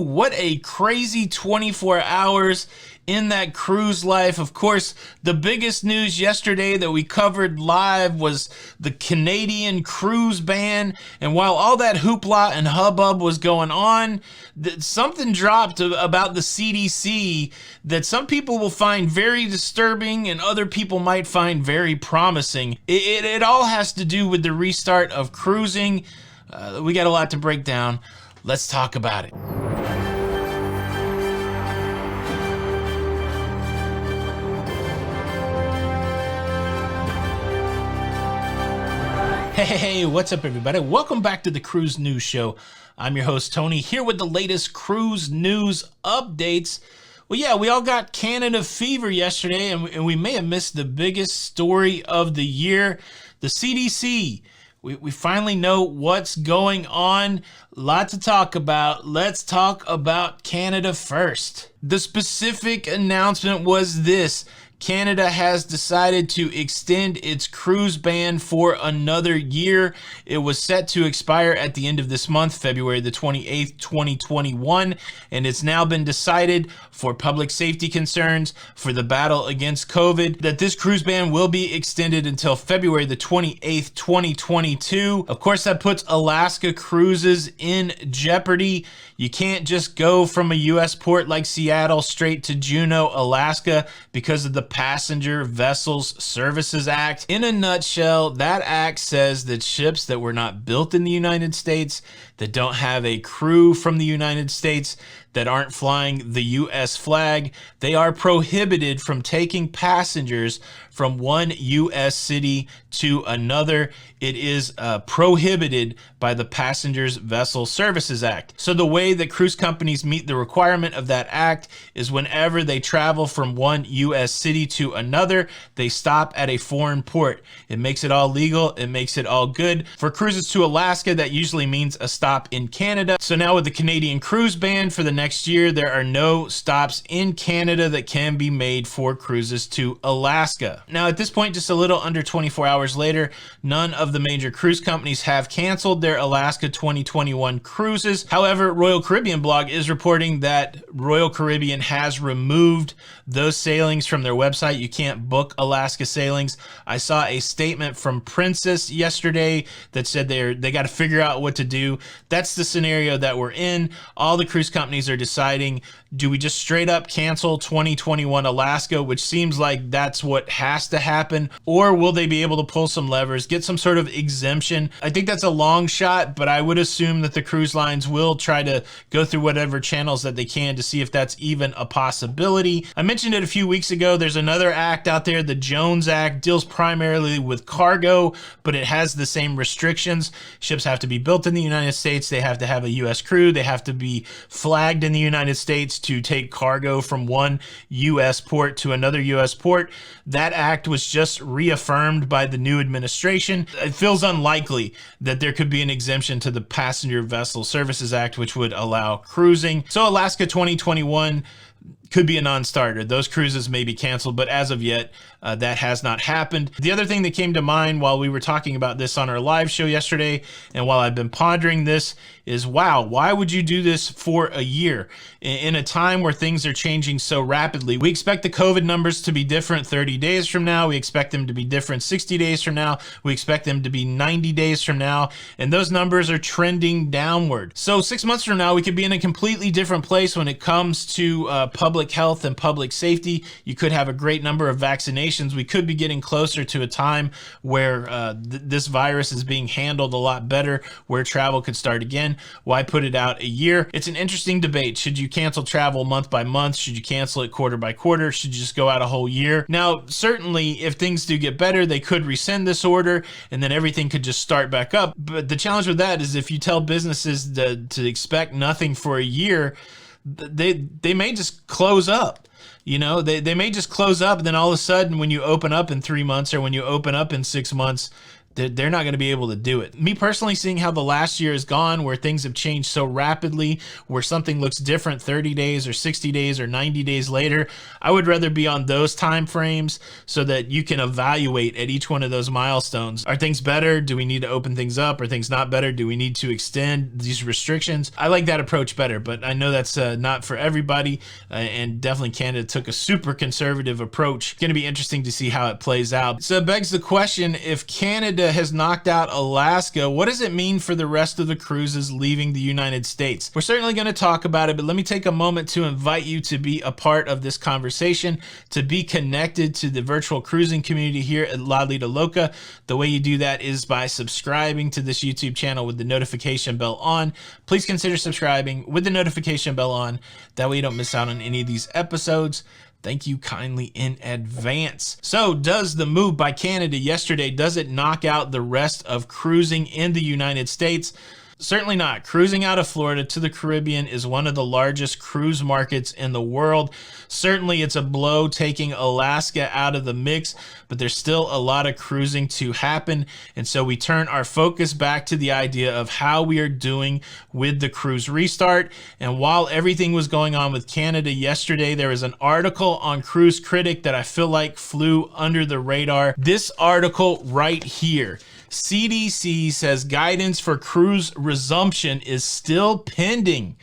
What a crazy 24 hours in that cruise life. Of course, the biggest news yesterday that we covered live was the Canadian cruise ban. And while all that hoopla and hubbub was going on, something dropped about the CDC that some people will find very disturbing and other people might find very promising. It all has to do with the restart of cruising. We got a lot to break down. Let's talk about it. Hey, what's up everybody? Welcome back to the Cruise News Show. I'm your host Tony, here with the latest cruise news updates. Well, yeah, we all got Canada fever yesterday, and we may have missed the biggest story of the year. The CDC. We finally know what's going on. Lot to talk about. Let's talk about Canada first. The specific announcement was this: Canada has decided to extend its cruise ban for another year. It was set to expire at the end of this month, February the 28th, 2021, and it's now been decided for public safety concerns, for the battle against COVID, that this cruise ban will be extended until February the 28th, 2022. Of course, that puts Alaska cruises in jeopardy. You can't just go from a U.S. port like Seattle straight to Juneau, Alaska, because of the Passenger Vessels Services Act. In a nutshell, that act says that ships that were not built in the United States, that don't have a crew from the United States, that aren't flying the U.S. flag, they are prohibited from taking passengers from one U.S. city to another. It is prohibited by the Passengers Vessel Services Act. So the way that cruise companies meet the requirement of that act is whenever they travel from one U.S. city to another, they stop at a foreign port. It makes it all legal. It makes it all good. For cruises to Alaska, that usually means a stop in Canada. So now with the Canadian cruise ban for the next year, there are no stops in Canada that can be made for cruises to Alaska. Now at this point, just a little under 24 hours later, none of the major cruise companies have canceled their Alaska 2021 cruises. However, Royal Caribbean blog is reporting that Royal Caribbean has removed those sailings from their website. You can't book Alaska sailings. I saw a statement from Princess yesterday that said they got to figure out what to do. That's the scenario that we're in. All the cruise companies are deciding, do we just straight up cancel 2021 Alaska, which seems like that's what has to happen, or will they be able to pull some levers, get some sort of exemption? I think that's a long shot, but I would assume that the cruise lines will try to go through whatever channels that they can to see if that's even a possibility. I mentioned it a few weeks ago. There's another act out there, the Jones Act, deals primarily with cargo, but it has the same restrictions. Ships have to be built in the United States. They have to have a U.S. crew. They have to be flagged in the United States to take cargo from one U.S. port to another U.S. port. That act was just reaffirmed by the new administration. It feels unlikely that there could be an exemption to the Passenger Vessel Services Act, which would allow cruising. So Alaska 2021 could be a non-starter. Those cruises may be canceled, but as of yet, that has not happened. The other thing that came to mind while we were talking about this on our live show yesterday, and while I've been pondering this, is wow, why would you do this for a year? In a time where things are changing so rapidly, we expect the COVID numbers to be different 30 days from now. We expect them to be different 60 days from now. We expect them to be 90 days from now. And those numbers are trending downward. So 6 months from now, we could be in a completely different place when it comes to public health and public safety. You could have a great number of vaccinations. We could be getting closer to a time where this virus is being handled a lot better, where travel could start again. Why put it out a year? It's an interesting debate. Should you cancel travel month by month? Should you cancel it quarter by quarter? Should you just go out a whole year? Now, certainly, if things do get better, they could rescind this order and then everything could just start back up. But the challenge with that is if you tell businesses to expect nothing for a year, they may just close up. You know, they may just close up, and then all of a sudden when you open up in 3 months or when you open up in 6 months, they're not going to be able to do it. Me personally, seeing how the last year has gone, where things have changed so rapidly, where something looks different 30 days or 60 days or 90 days later, I would rather be on those time frames so that you can evaluate at each one of those milestones. Are things better? Do we need to open things up? Are things not better? Do we need to extend these restrictions? I like that approach better, but I know that's not for everybody, and definitely Canada took a super conservative approach. It's going to be interesting to see how it plays out. So it begs the question, if Canada has knocked out Alaska, what does it mean for the rest of the cruises leaving the United States? We're certainly going to talk about it, but let me take a moment to invite you to be a part of this conversation, to be connected to the virtual cruising community here at Lido Loca. The way you do that is by subscribing to this YouTube channel with the notification bell on. Please consider subscribing with the notification bell on. That way you don't miss out on any of these episodes. Thank you kindly in advance. So does the move by Canada yesterday, does it knock out the rest of cruising in the United States? Certainly not. Cruising out of Florida to the Caribbean is one of the largest cruise markets in the world. Certainly it's a blow taking Alaska out of the mix, but there's still a lot of cruising to happen. And so we turn our focus back to the idea of how we are doing with the cruise restart. And while everything was going on with Canada yesterday, there was an article on Cruise Critic that I feel like flew under the radar. This article right here. CDC says guidance for cruise resumption is still pending.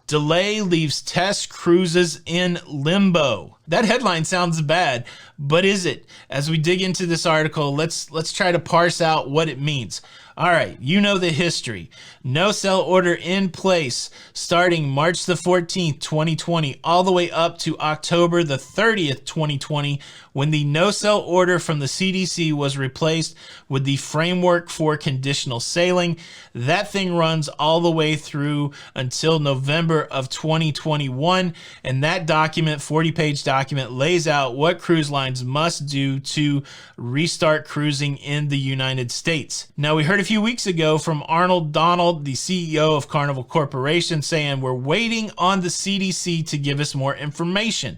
Delay leaves test cruises in limbo. That headline sounds bad, but is it? As we dig into this article, let's try to parse out what it means. All right, you know the history. No-sell order in place starting March the 14th, 2020, all the way up to October the 30th, 2020, when the no-sell order from the CDC was replaced with the framework for conditional sailing. That thing runs all the way through until November of 2021, and that document, 40-page document, lays out what cruise lines must do to restart cruising in the United States. Now, we heard a few weeks ago from Arnold Donald, the CEO of Carnival Corporation, saying we're waiting on the CDC to give us more information.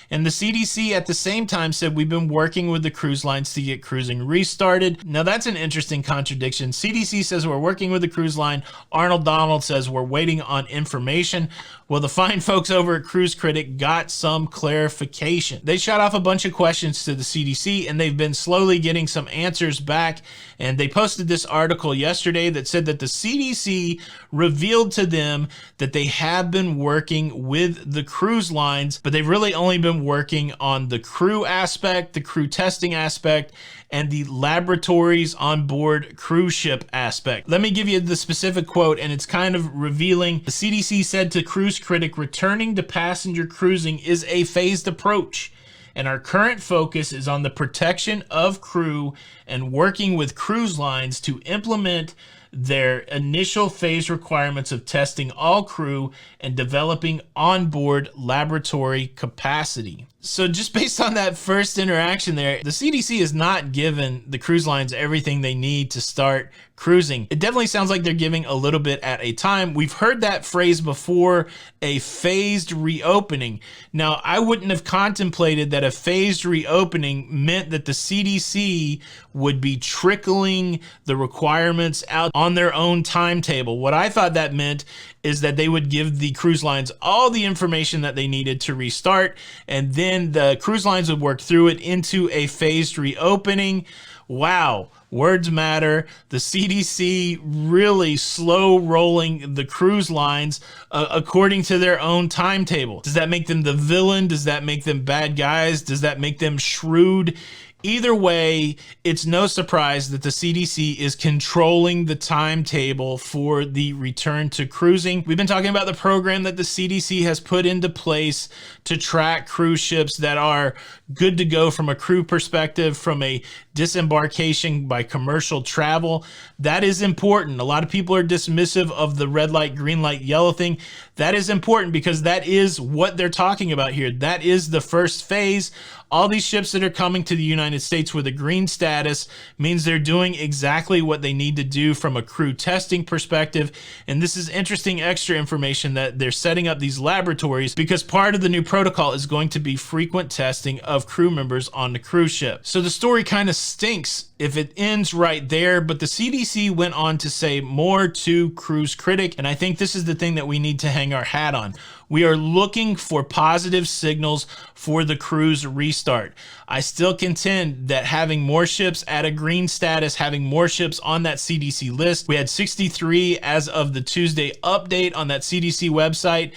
And the CDC at the same time said we've been working with the cruise lines to get cruising restarted. Now that's an interesting contradiction. CDC says we're working with the cruise line. Arnold Donald says we're waiting on information. Well, the fine folks over at Cruise Critic got some clarification. They shot off a bunch of questions to the CDC, and they've been slowly getting some answers back. And they posted this article yesterday that said that the CDC revealed to them that they have been working with the cruise lines, but they've really only been working on the crew aspect, the crew testing aspect, and the laboratories on board cruise ship aspect. Let me give you the specific quote, and it's kind of revealing. The CDC said to Cruise Critic, returning to passenger cruising is a phased approach, and our current focus is on the protection of crew and working with cruise lines to implement their initial phase requirements of testing all crew and developing onboard laboratory capacity. So just based on that first interaction there, the CDC has not given the cruise lines everything they need to start cruising. It definitely sounds like they're giving a little bit at a time. We've heard that phrase before, a phased reopening. Now, I wouldn't have contemplated that a phased reopening meant that the CDC would be trickling the requirements out on their own timetable. What I thought that meant is that they would give the cruise lines all the information that they needed to restart, and then the cruise lines would work through it into a phased reopening. Wow. Words matter. The CDC really slow rolling the cruise lines according to their own timetable. Does that make them the villain? Does that make them bad guys? Does that make them shrewd? Either way, it's no surprise that the CDC is controlling the timetable for the return to cruising. We've been talking about the program that the CDC has put into place to track cruise ships that are good to go from a crew perspective, from a disembarkation by commercial travel. That is important. A lot of people are dismissive of the red light, green light, yellow thing. That is important because that is what they're talking about here. That is the first phase. All these ships that are coming to the United States with a green status means they're doing exactly what they need to do from a crew testing perspective. And this is interesting extra information that they're setting up these laboratories because part of the new protocol is going to be frequent testing of crew members on the cruise ship. So the story kind of stinks if it ends right there, but the CDC went on to say more to Cruise Critic, and I think this is the thing that we need to hang our hat on. We are looking for positive signals for the cruise restart. I still contend that having more ships at a green status, having more ships on that CDC list, we had 63 as of the Tuesday update on that CDC website.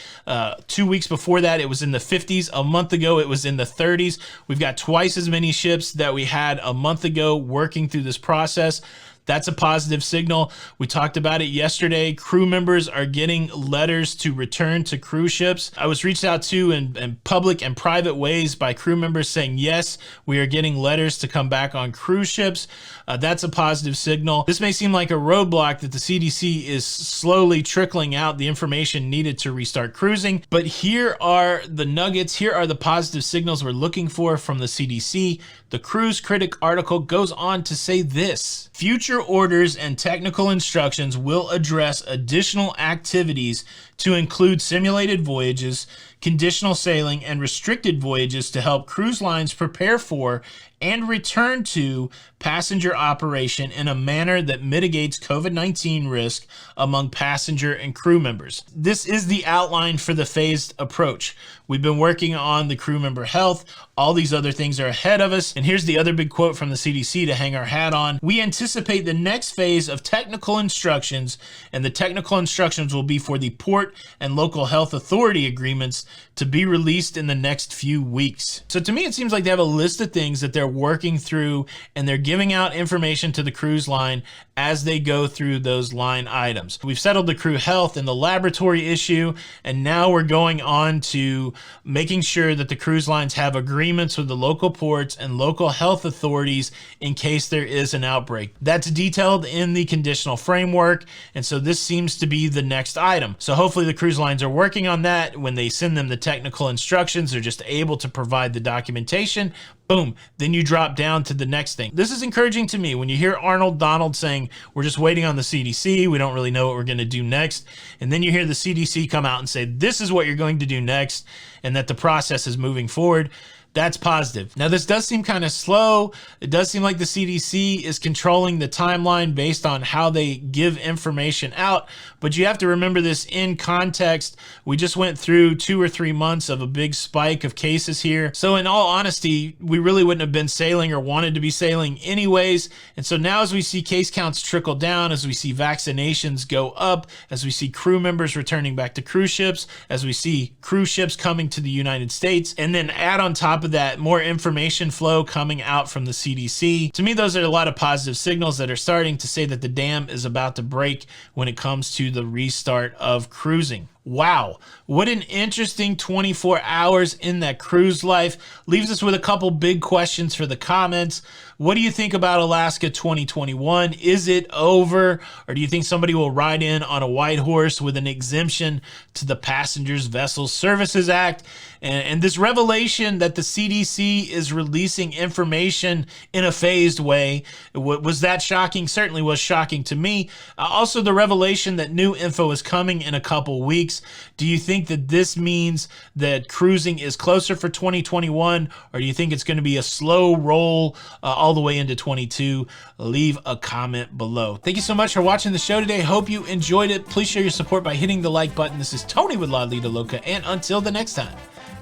2 weeks before that, it was in the 50s. A month ago, it was in the 30s. We've got twice as many ships that we had a month ago working through this process. That's a positive signal. We talked about it yesterday. Crew members are getting letters to return to cruise ships. I was reached out to in public and private ways by crew members saying, yes, we are getting letters to come back on cruise ships. That's a positive signal. This may seem like a roadblock that the CDC is slowly trickling out the information needed to restart cruising, but here are the nuggets. Here are the positive signals we're looking for from the CDC. The Cruise Critic article goes on to say this: future orders and technical instructions will address additional activities to include simulated voyages, conditional sailing, and restricted voyages to help cruise lines prepare for and return to passenger operation in a manner that mitigates COVID-19 risk among passenger and crew members. This is the outline for the phased approach. We've been working on the crew member health. All these other things are ahead of us. And here's the other big quote from the CDC to hang our hat on. We anticipate the next phase of technical instructions, and the technical instructions will be for the port and local health authority agreements to be released in the next few weeks. So to me, it seems like they have a list of things that they're working through, and they're giving out information to the cruise line as they go through those line items. We've settled the crew health and the laboratory issue, and now we're going on to making sure that the cruise lines have agreements with the local ports and local health authorities in case there is an outbreak. That's detailed in the conditional framework, and so this seems to be the next item. So hopefully the cruise lines are working on that. When they send them the technical instructions, they're just able to provide the documentation. Boom, then you drop down to the next thing. This is encouraging to me when you hear Arnold Donald saying, we're just waiting on the CDC, we don't really know what we're gonna do next. And then you hear the CDC come out and say, this is what you're going to do next, and that the process is moving forward. That's positive. Now, this does seem kind of slow. It does seem like the CDC is controlling the timeline based on how they give information out, but you have to remember this in context. We just went through 2 or 3 months of a big spike of cases here. So in all honesty, we really wouldn't have been sailing or wanted to be sailing anyways. And so now as we see case counts trickle down, as we see vaccinations go up, as we see crew members returning back to cruise ships, as we see cruise ships coming to the United States, and then add on top of that more information flow coming out from the CDC. To me, those are a lot of positive signals that are starting to say that the dam is about to break when it comes to the restart of cruising. Wow, what an interesting 24 hours in that cruise life. Leaves us with a couple big questions for the comments. What do you think about Alaska 2021? Is it over? Or do you think somebody will ride in on a white horse with an exemption to the Passengers Vessel Services Act? And this revelation that the CDC is releasing information in a phased way, was that shocking? Certainly was shocking to me. Also, the revelation that new info is coming in a couple weeks. Do you think that this means that cruising is closer for 2021, or do you think it's going to be a slow roll all the way into 22? Leave a comment below. Thank you so much for watching the show today. Hope you enjoyed it. Please show your support by hitting the like button. This is Tony with Lido Loca, and until the next time,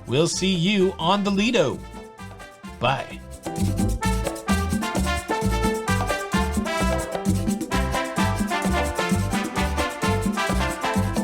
we'll see you on the Lido. Bye.